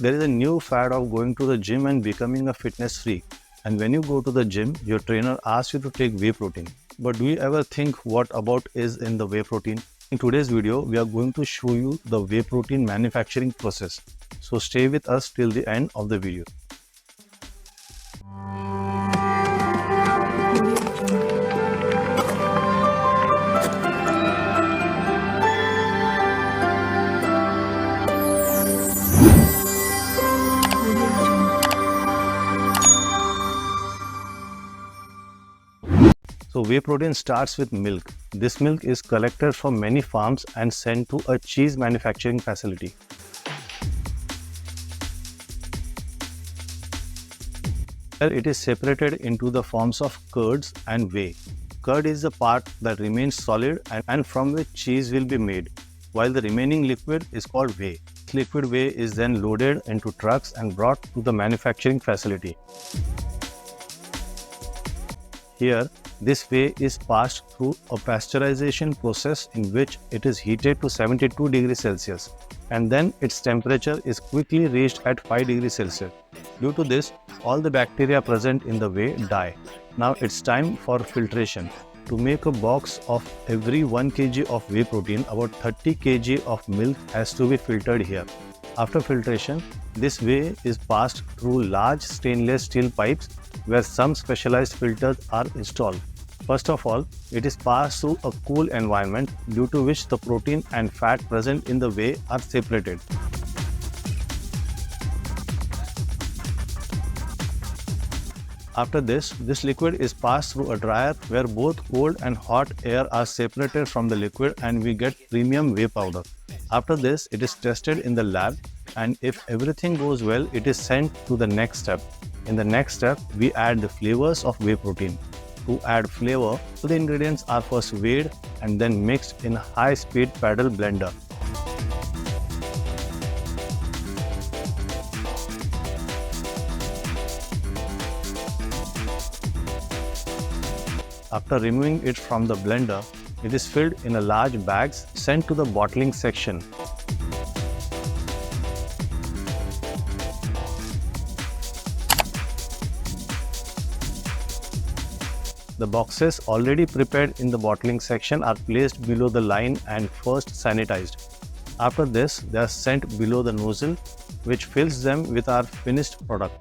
There is a new fad of going to the gym and becoming a fitness freak. And when you go to the gym, your trainer asks you to take whey protein. But do you ever think what about is in the whey protein? In today's video, we are going to show you the whey protein manufacturing process. So stay with us till the end of the video. So whey protein starts with milk. This milk is collected from many farms and sent to a cheese manufacturing facility. Here it is separated into the forms of curds and whey. Curd is the part that remains solid and from which cheese will be made, while the remaining liquid is called whey. Liquid whey is then loaded into trucks and brought to the manufacturing facility. Here, this whey is passed through a pasteurization process in which it is heated to 72 degrees Celsius and then its temperature is quickly reached at 5 degrees Celsius. Due to this, all the bacteria present in the whey die. Now it's time for filtration. To make a box of every 1 kg of whey protein, about 30 kg of milk has to be filtered here. After filtration, this whey is passed through large stainless steel pipes where some specialized filters are installed. First of all, it is passed through a cool environment due to which the protein and fat present in the whey are separated. After this liquid is passed through a dryer where both cold and hot air are separated from the liquid and we get premium whey powder. After this, it is tested in the lab and if everything goes well, it is sent to the next step. In the next step, we add the flavors of whey protein. To add flavor, the ingredients are first weighed and then mixed in a high-speed paddle blender. After removing it from the blender, it is filled in a large bags sent to the bottling section. The boxes already prepared in the bottling section are placed below the line and first sanitized. After this, they are sent below the nozzle, which fills them with our finished product.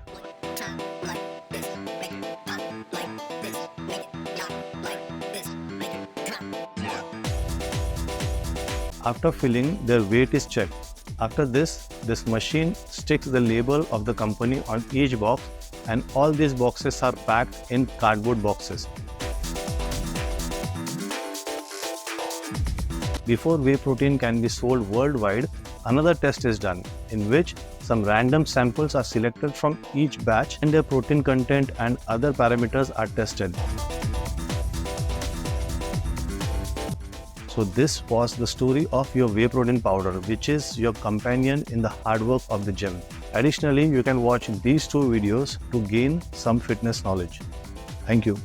After filling, their weight is checked. After this machine sticks the label of the company on each box and all these boxes are packed in cardboard boxes. Before whey protein can be sold worldwide, another test is done in which some random samples are selected from each batch and their protein content and other parameters are tested. So this was the story of your whey protein powder, which is your companion in the hard work of the gym. Additionally, you can watch these two videos to gain some fitness knowledge. Thank you.